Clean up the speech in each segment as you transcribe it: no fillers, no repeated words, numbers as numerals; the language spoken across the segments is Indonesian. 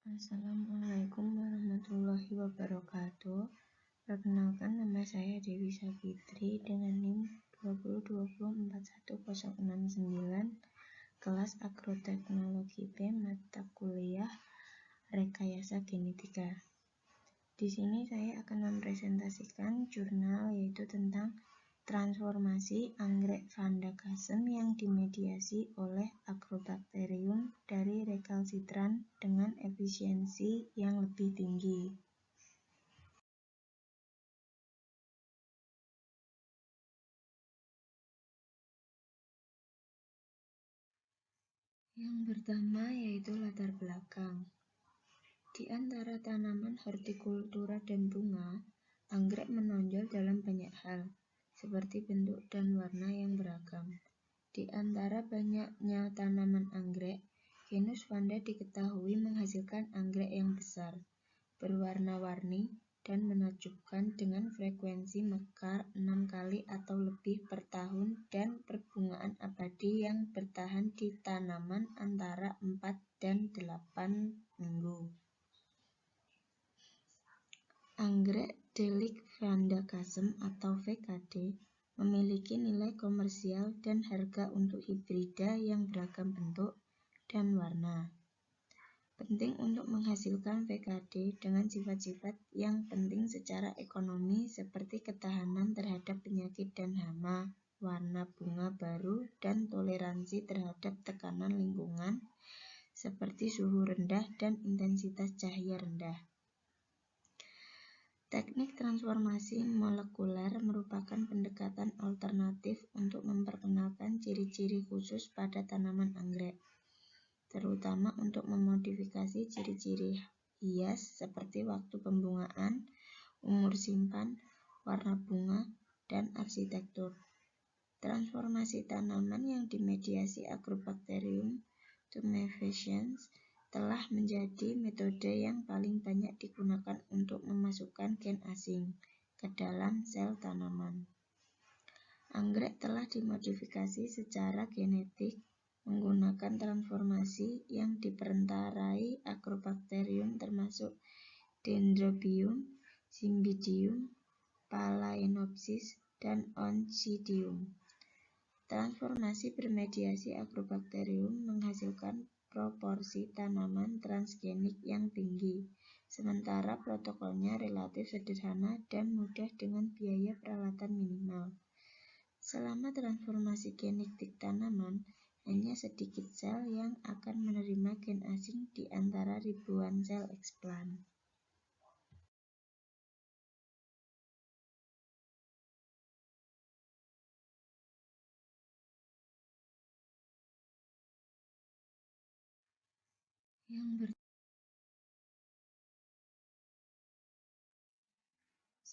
Assalamualaikum warahmatullahi wabarakatuh. Perkenalkan, nama saya Dewi Savitri dengan NIM 202041069, kelas Agroteknologi B, mata kuliah Rekayasa Genetika. Di sini saya akan mempresentasikan jurnal yaitu tentang transformasi anggrek Vandagasem yang dimediasi oleh Agrobacterium dari rekalsitran dengan efisiensi yang lebih tinggi. Yang pertama yaitu latar belakang. Di antara tanaman hortikultura dan bunga, anggrek menonjol dalam banyak hal, seperti bentuk dan warna yang beragam. Di antara banyaknya tanaman anggrek, genus Vanda diketahui menghasilkan anggrek yang besar, berwarna-warni, dan menakjubkan dengan frekuensi mekar 6 kali atau lebih per tahun dan perbungaan abadi yang bertahan di tanaman antara 4 dan 8 minggu. Anggrek Delic Vandagasem atau VKD memiliki nilai komersial dan harga untuk hibrida yang beragam bentuk dan warna. Penting untuk menghasilkan VKD dengan sifat-sifat yang penting secara ekonomi seperti ketahanan terhadap penyakit dan hama, warna bunga baru, dan toleransi terhadap tekanan lingkungan seperti suhu rendah dan intensitas cahaya rendah. Teknik transformasi molekuler merupakan pendekatan alternatif untuk memperkenalkan ciri-ciri khusus pada tanaman anggrek, terutama untuk memodifikasi ciri-ciri hias seperti waktu pembungaan, umur simpan, warna bunga, dan arsitektur. Transformasi tanaman yang dimediasi Agrobacterium tumefaciens telah menjadi metode yang paling banyak digunakan untuk memasukkan gen asing ke dalam sel tanaman. Anggrek telah dimodifikasi secara genetik menggunakan transformasi yang diperantarai Agrobacterium termasuk Dendrobium, Cymbidium, Phalaenopsis, dan Oncidium. Transformasi bermediasi Agrobacterium menghasilkan proporsi tanaman transgenik yang tinggi, sementara protokolnya relatif sederhana dan mudah dengan biaya peralatan minimal. Selama transformasi genetik tanaman, hanya sedikit sel yang akan menerima gen asing di antara ribuan sel eksplan.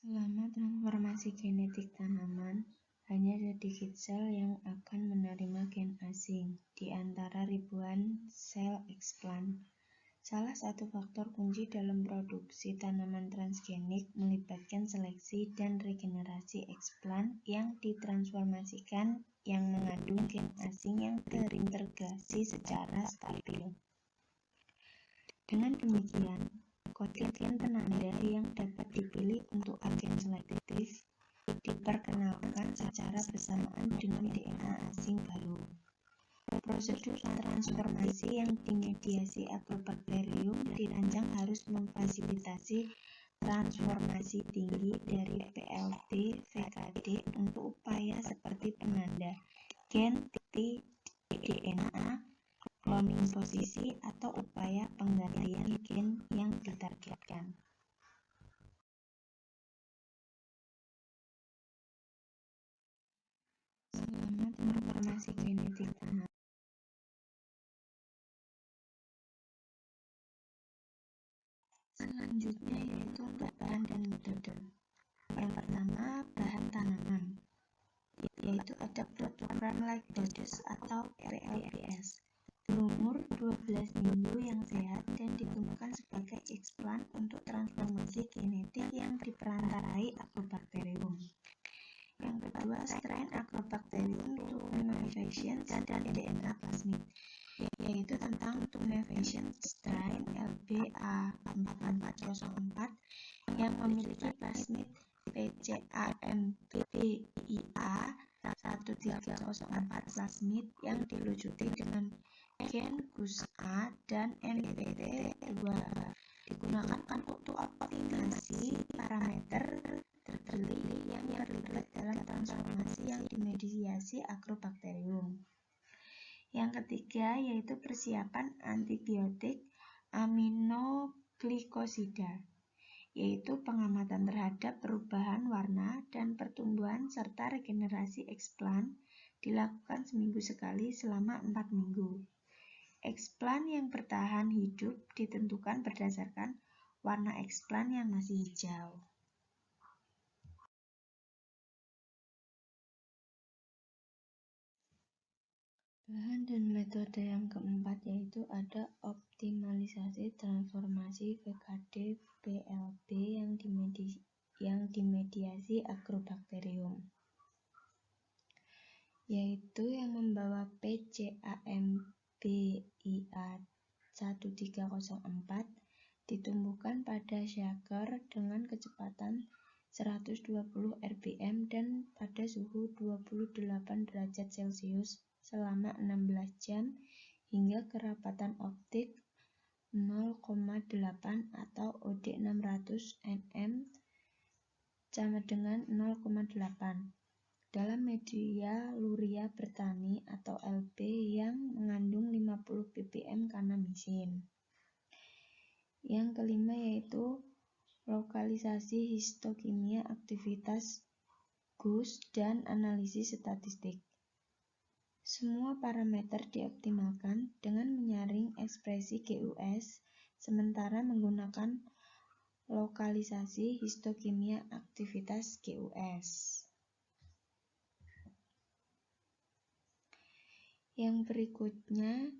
Selama transformasi genetik tanaman, hanya sedikit sel yang akan menerima gen asing di antara ribuan sel eksplan. Salah satu faktor kunci dalam produksi tanaman transgenik melibatkan seleksi dan regenerasi eksplan yang ditransformasikan yang mengandung gen asing yang terintegrasi secara stabil. Dengan demikian, kode gen penanda yang dapat dipilih untuk agen selektif diperkenalkan secara bersamaan dengan DNA asing baru. Prosedur transformasi yang dimediasi Agrobacterium dirancang harus memfasilitasi transformasi tinggi dari PLT VKD untuk upaya seperti penanda gen DNA, cloning posisi, atau upaya penggantian gen yang ditargetkan. Selama transformasi genetik tanaman, selanjutnya yaitu bahan dan metode. Yang pertama, bahan tanaman, yaitu ada protogram lactose atau PLPS, berumur 12 minggu yang sehat dan digunakan sebagai eksplan untuk transformasi genetik yang diperantarai Agrobacterium. Yang kedua, strain Agrobacterium tumefaciens dan DNA plasmid, yaitu yaitu tentang tumefacient strain LB-A4404 yang memiliki plasmid PCAMBIA 1304 plasmid yang dilucuti dengan gen GUS-A dan MPT2 digunakan untuk optimasi parameter terpilih yang terlibat dalam transformasi yang dimediasi Agrobacterium. Yang ketiga yaitu persiapan antibiotik aminoglikosida, yaitu pengamatan terhadap perubahan warna dan pertumbuhan serta regenerasi eksplan dilakukan seminggu sekali selama 4 minggu. Eksplan yang bertahan hidup ditentukan berdasarkan warna eksplan yang masih hijau. Bahan dan metode yang keempat yaitu ada optimalisasi transformasi VKD PLB yang dimediasi Agrobacterium, yaitu yang membawa PCAMBIA 1304 ditumbuhkan pada shaker dengan kecepatan 120 rpm dan pada suhu 28 derajat Celcius selama 16 jam hingga kerapatan optik 0,8 atau OD 600 nm sama dengan 0,8 dalam media luria bertani atau LB yang mengandung 50 ppm kanamisin. Yang kelima yaitu lokalisasi histokimia aktivitas GUS dan analisis statistik. Semua parameter dioptimalkan dengan menyaring ekspresi GUS sementara menggunakan lokalisasi histokimia aktivitas GUS. Yang berikutnya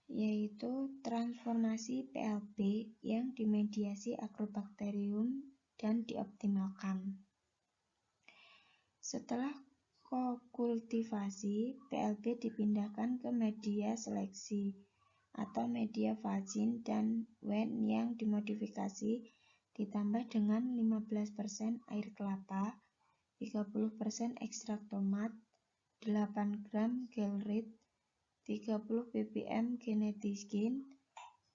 yaitu transformasi PLB yang dimediasi Agrobacterium dan dioptimalkan. Setelah kokultivasi, PLB dipindahkan ke media seleksi atau media vagin dan wen yang dimodifikasi ditambah dengan 15% air kelapa, 30% ekstrak tomat, 8 gram gelrit, 30 ppm genetikin,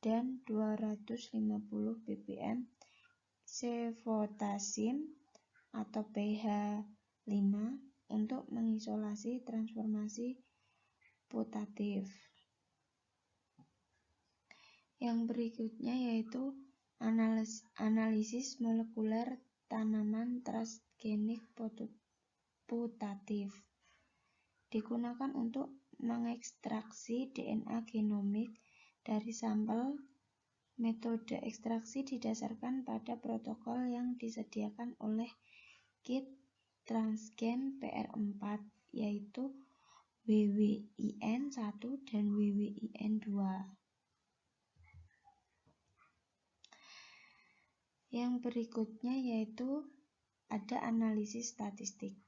dan 250 ppm cefotasim atau pH 5 untuk mengisolasi transformasi putatif. Yang berikutnya yaitu analisis molekuler tanaman transgenik putatif. Digunakan untuk mengekstraksi DNA genomik dari sampel. Metode ekstraksi didasarkan pada protokol yang disediakan oleh Kit Transgen PR4 yaitu WWIN1 dan WWIN2. Yang berikutnya yaitu ada analisis statistik.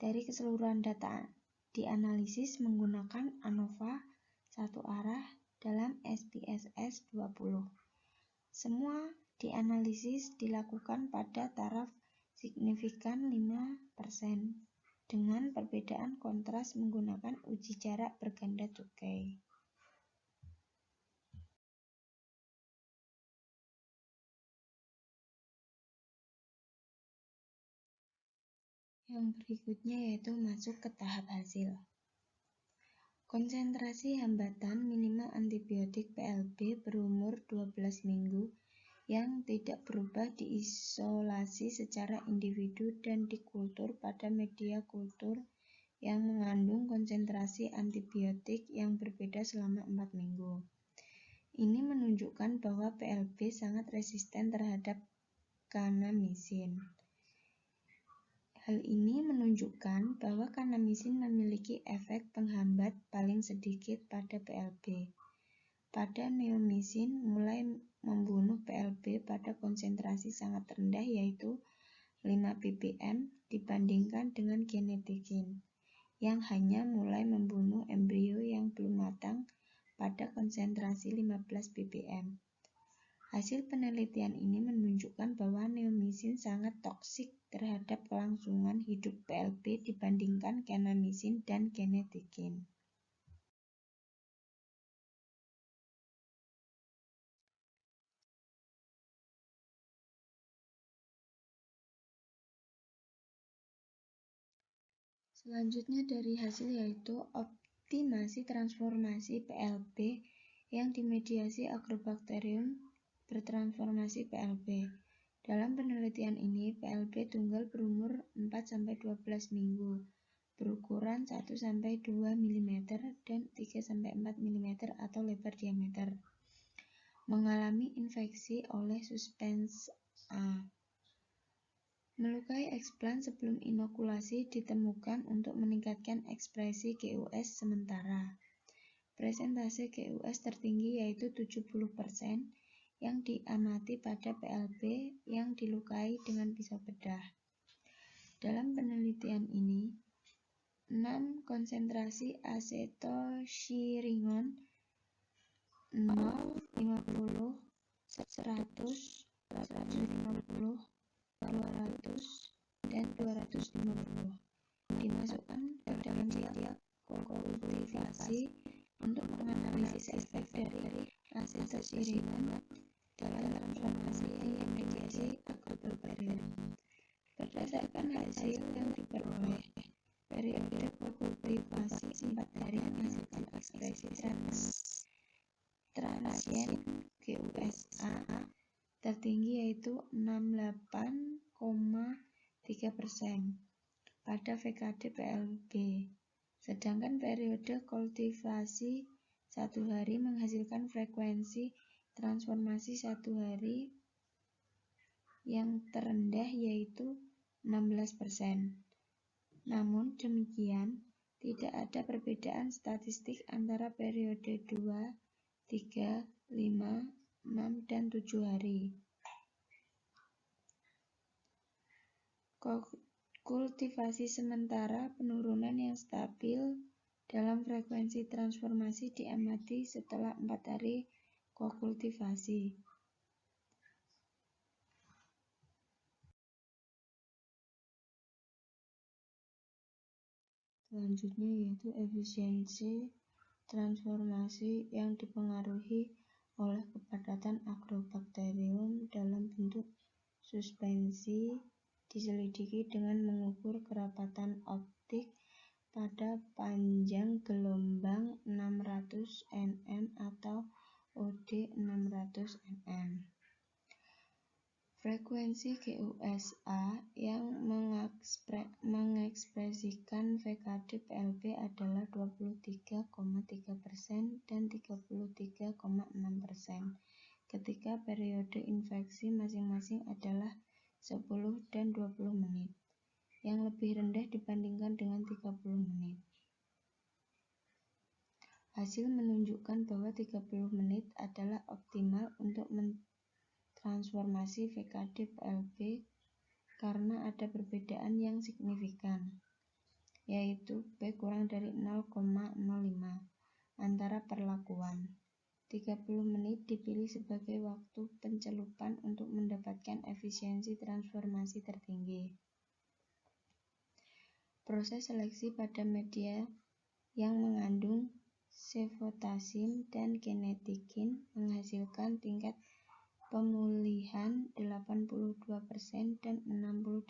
Dari keseluruhan data dianalisis menggunakan ANOVA satu arah dalam SPSS 20. Semua dianalisis dilakukan pada taraf signifikan 5% dengan perbedaan kontras menggunakan uji jarak berganda cukai. Yang berikutnya yaitu masuk ke tahap hasil. Konsentrasi hambatan minimal antibiotik PLB berumur 12 minggu yang tidak berubah diisolasi secara individu dan dikultur pada media kultur yang mengandung konsentrasi antibiotik yang berbeda selama 4 minggu. Ini menunjukkan bahwa PLB sangat resisten terhadap kanamisin. Hal ini menunjukkan bahwa kanamisin memiliki efek penghambat paling sedikit pada PLB. Pada neomycin mulai membunuh PLB pada konsentrasi sangat rendah yaitu 5 ppm dibandingkan dengan genetikin yang hanya mulai membunuh embrio yang belum matang pada konsentrasi 15 ppm. Hasil penelitian ini menunjukkan bahwa neomycin sangat toksik terhadap kelangsungan hidup PLB dibandingkan kanamycin dan genetikin. Selanjutnya dari hasil yaitu optimasi transformasi PLB yang dimediasi Agrobacterium bertransformasi PLB. Dalam penelitian ini, PLB tunggal berumur 4-12 minggu, berukuran 1-2 mm dan 3-4 mm atau lebar diameter, mengalami infeksi oleh suspens A. Melukai eksplant sebelum inokulasi ditemukan untuk meningkatkan ekspresi GUS sementara. Presentase GUS tertinggi yaitu 70% yang diamati pada PLB yang dilukai dengan pisau bedah. Dalam penelitian ini, 6 konsentrasi acetosyiringon 0, 50, 100, 150, 200, dan 250 dimasukkan ke dalam setiap kokultivasi untuk menganalisis efek dari acetosyiringon dalam transformasi yang mediasi Agrobacterium. Berdasarkan hasil yang diperoleh, periode kokultivasi 4 hari menghasilkan ekspresi transien GUS-A tertinggi yaitu 68,3% pada VKD PLB, sedangkan periode kultivasi 1 hari menghasilkan frekuensi transformasi 1 hari yang terendah yaitu 16%. Namun demikian, tidak ada perbedaan statistik antara periode 2, 3, 5, 6, dan 7 hari. Kultivasi sementara penurunan yang stabil dalam frekuensi transformasi diamati setelah 4 hari kokultivasi. Selanjutnya yaitu efisiensi transformasi yang dipengaruhi oleh kepadatan Agrobacterium dalam bentuk suspensi diselidiki dengan mengukur kerapatan optik pada panjang gelombang 600 nm atau OD 600 nm. Frekuensi GUS-A yang mengekspresikan VKD PLB adalah 23,3% dan 33,6% ketika periode infeksi masing-masing adalah 10 dan 20 menit, yang lebih rendah dibandingkan dengan 30 menit. Hasil menunjukkan bahwa 30 menit adalah optimal untuk transformasi VKD PLB karena ada perbedaan yang signifikan, yaitu P kurang dari 0,05 antara perlakuan. 30 menit dipilih sebagai waktu pencelupan untuk mendapatkan efisiensi transformasi tertinggi. Proses seleksi pada media yang mengandung cefotaxim dan genetikin menghasilkan tingkat pemulihan 82% dan 68%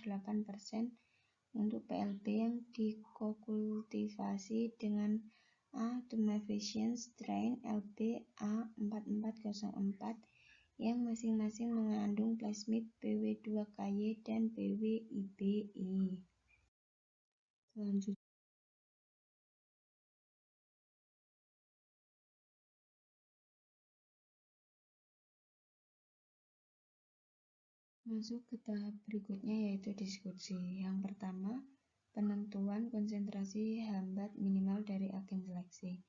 untuk PLB yang dikokultivasi dengan A-tumefacient strain LB A4404 yang masing-masing mengandung plasmid BW2KY dan BWIBI. Selanjutnya masuk ke tahap berikutnya yaitu diskusi. Yang pertama, penentuan konsentrasi hambat minimal dari agen seleksi,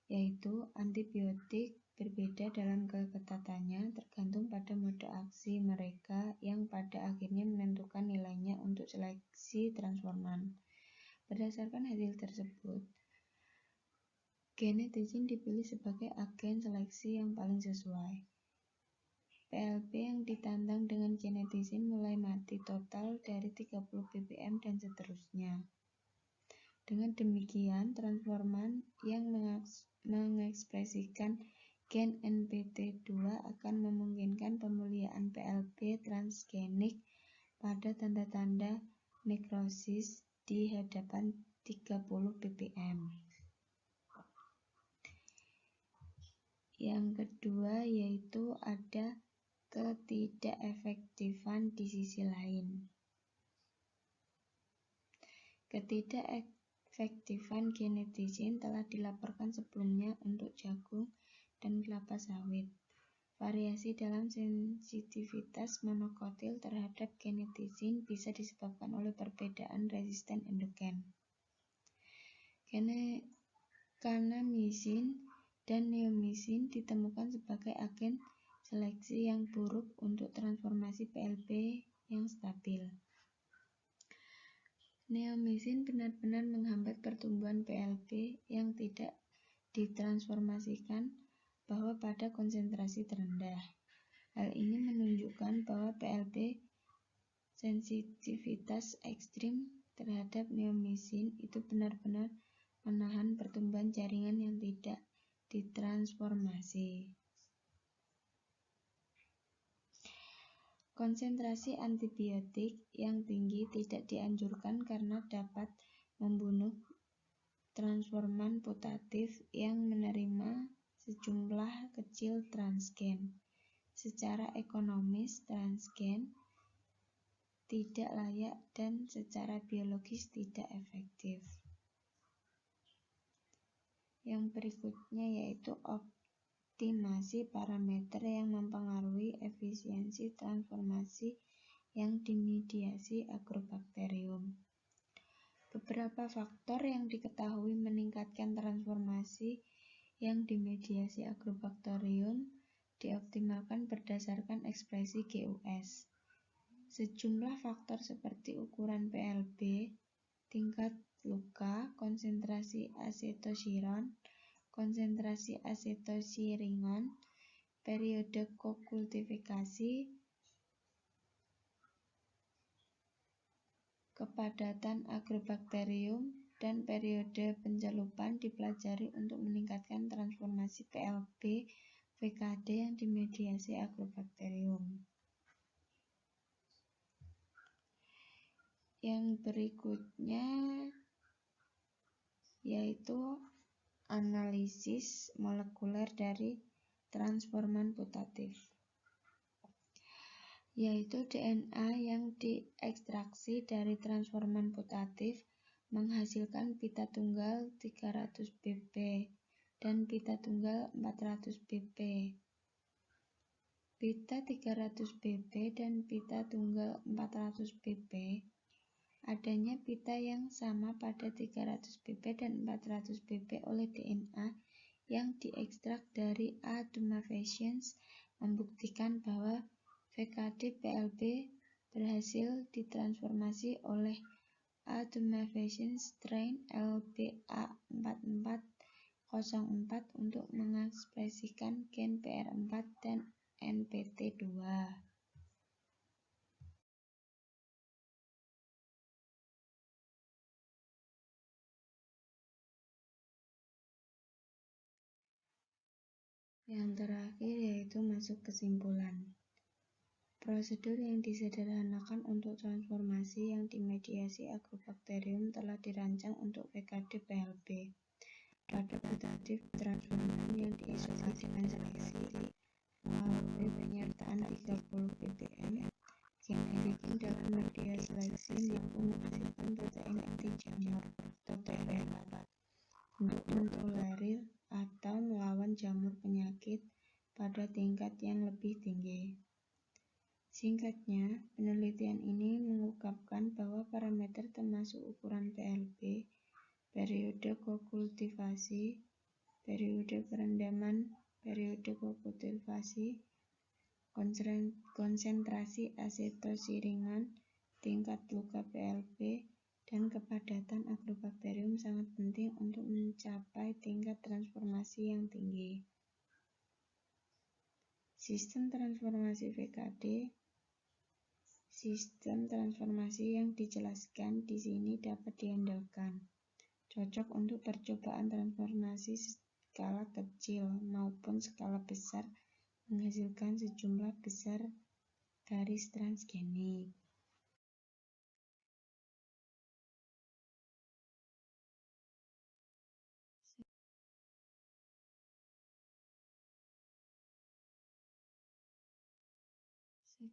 yaitu antibiotik berbeda dalam keketatannya tergantung pada mode aksi mereka yang pada akhirnya menentukan nilainya untuk seleksi transforman. Berdasarkan hasil tersebut, Genetisin dipilih sebagai agen seleksi yang paling sesuai. PLB yang ditantang dengan genetisin mulai mati total dari 30 ppm dan seterusnya. Dengan demikian, transforman yang mengekspresikan gen NPT2 akan memungkinkan pemulihan PLB transgenik pada tanda-tanda nekrosis di hadapan 30 ppm. Yang kedua yaitu ada ketidakefektifan di sisi lain. Ketidakefektifan genetisin telah dilaporkan sebelumnya untuk jagung dan kelapa sawit. Variasi dalam sensitivitas monokotil terhadap genetisin bisa disebabkan oleh perbedaan resisten endogen. Kanamisin dan neomisin ditemukan sebagai agen seleksi yang buruk untuk transformasi PLB yang stabil. Neomisin benar-benar menghambat pertumbuhan PLB yang tidak ditransformasikan bahwa pada konsentrasi terendah. Hal ini menunjukkan bahwa PLB sensitivitas ekstrim terhadap neomisin itu benar-benar menahan pertumbuhan jaringan yang tidak ditransformasi. Konsentrasi antibiotik yang tinggi tidak dianjurkan karena dapat membunuh transforman putatif yang menerima sejumlah kecil transgen. Secara ekonomis, transgen tidak layak dan secara biologis tidak efektif. Yang berikutnya yaitu optimasi parameter yang mempengaruhi efisiensi transformasi yang dimediasi agrobakterium. Beberapa faktor yang diketahui meningkatkan transformasi yang dimediasi agrobakterium dioptimalkan berdasarkan ekspresi GUS. Sejumlah faktor seperti ukuran PLB, tingkat luka, konsentrasi asetosiron, konsentrasi asetosiringon, periode kokultifikasi, kepadatan agrobakterium, dan periode pencelupan dipelajari untuk meningkatkan transformasi PLB VKD yang dimediasi agrobakterium. Yang berikutnya yaitu analisis molekuler dari transforman putatif, yaitu DNA yang diekstraksi dari transforman putatif menghasilkan pita tunggal 300 pp dan pita tunggal 400 pp. Pita 300 pp dan pita tunggal 400 pp adanya pita yang sama pada 300 pp dan 400 pp oleh DNA yang diekstrak dari A. tumefaciens membuktikan bahwa VKD PLB berhasil ditransformasi oleh A. tumefaciens strain LBA4404 untuk mengekspresikan gen PR4 dan NPT2. Yang terakhir yaitu masuk kesimpulan. Prosedur yang disederhanakan untuk transformasi yang dimediasi agrobakterium telah dirancang untuk VKD PLB. Pada putatif transforman yang diisolasi dengan seleksi melalui penyertaan 30 ppm, genetisin dalam media seleksi mampu menghasilkan protein inti jamur atau TPR4 untuk mentolerir atau melawan jamur penyakit pada tingkat yang lebih tinggi. Singkatnya, penelitian ini mengungkapkan bahwa parameter termasuk ukuran PLB, periode kokultivasi, periode perendaman, periode kokultivasi, konsentrasi asetosiringon, tingkat luka PLB, dan kepadatan agrobakterium sangat penting untuk mencapai tingkat transformasi yang tinggi. Sistem transformasi VKD. Sistem transformasi yang dijelaskan di sini dapat diandalkan, cocok untuk percobaan transformasi skala kecil maupun skala besar, menghasilkan sejumlah besar garis transgenik.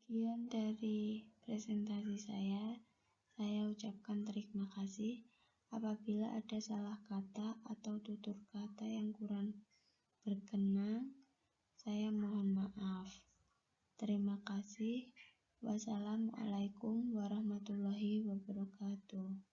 Sekian dari presentasi saya ucapkan terima kasih. Apabila ada salah kata atau tutur kata yang kurang berkenan, saya mohon maaf. Terima kasih. Wassalamualaikum warahmatullahi wabarakatuh.